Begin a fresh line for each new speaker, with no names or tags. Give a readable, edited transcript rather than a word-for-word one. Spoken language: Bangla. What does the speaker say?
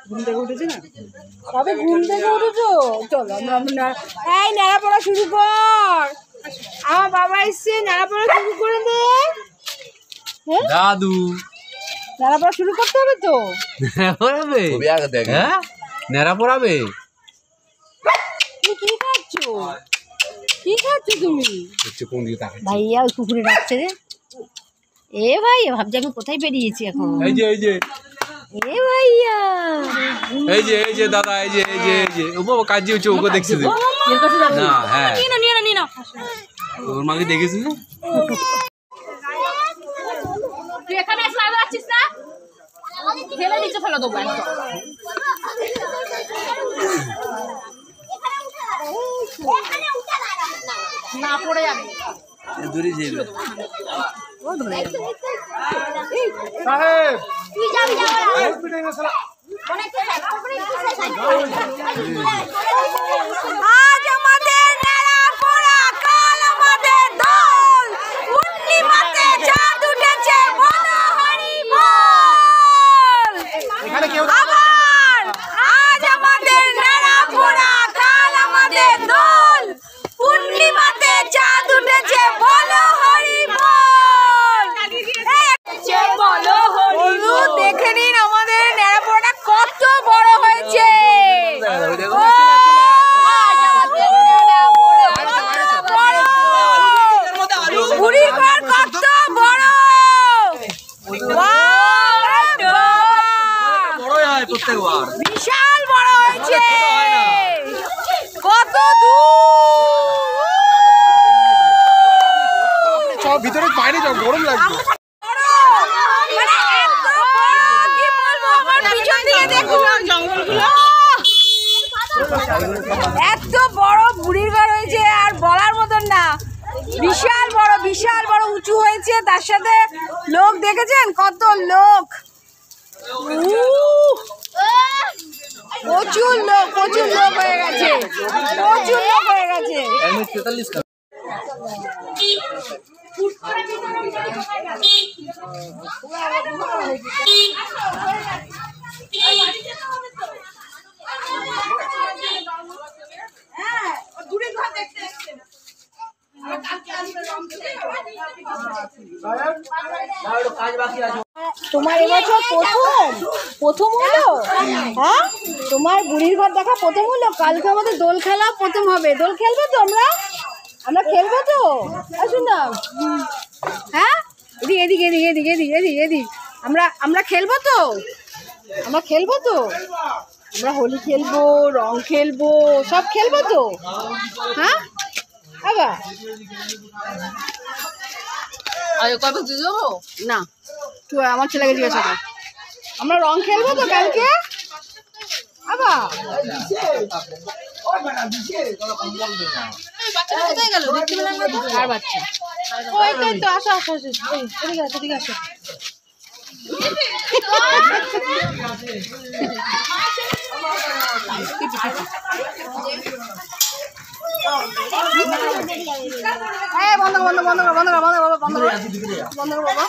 ঘুম থেকে উঠেছে না? তবে ঘুম থেকে উঠেছো? চলো আমরা এই নেড়া পড়া শুরু কর। আমার বাবা এসছে, নেড়া পড়া শুরু করে দে।
দাদু
নেড়া পড়া শুরু করতে হবে তো।
পড়াবে? হ্যাঁ, নেড়া পড়াবে।
তুমি কি খাচ্ছ? কি খাচ্ছ তুমি? ভাইয়া ওই কুকুরে ডাকছে রে। এ ভাই ভাবছি আমি কোথায় বেরিয়েছি এখন।
এই যে
এ ভাইয়া,
এই যে দাদা, এই যে ও বাবা কাজ হচ্ছে, ওকে দেখছি না। হ্যাঁ,
নিয়ে নাও।
ওর মাকে দেখেছি না?
তুই এখানে এসে আছিস না? ফেলে নিচে ফেলে দেবো একদম। না পড়ে যাবে।
দূরে যাবে।
সাহেব
তুই যাবি আজ আমাদের নেড়া পড়া, কাল আমাদের দোল। পূর্ণিমাতে চাঁদ উঠেছে, বলো হরি বল। আবার আজ আমাদের নেড়া পড়া, কাল আমাদের দোল। পূর্ণিমাতে চাঁদ উঠেছে, বলো হরি বল। বলো হরি বল। দেখে নিন আমাদের নেড়া পড়াটা কত বড় হয়েছে। বুড়ির ঘর কত বড়। বিশাল বড় হয়েছে। কত দূর।
ভিতরে বাইরে যাও, গরম লাগবে।
এত বড় বুড়ির ঘর হয়েছে আর বলার মতন না। বিশাল বড় উঁচু হয়েছে, তার সাথে লোক দেখেছেন কত লোক। প্রচুর লোক হয়ে গেছে, তোমার এবছর প্রথম হলো? হ্যাঁ, তোমার বুড়ির ঘর দেখা প্রথম হলো। কালকে আমাদের দোল খেলা প্রথম হবে। দোল খেলবে তো? আমরা খেলবো তো? আসুন না। হ্যাঁ, এদিক আমরা খেলবো তো? আমরা হোলি খেলবো, রং খেলবো, সব খেলবো তো? হ্যাঁ আবার না, তুই আমার ছেলেকে জিজ্ঞাসা কর। আমরা রং খেলবো তো কালকে আবার? আর বাচ্চা ওই তো আসো এদিকে আসো। বন্ধ কর বাবা।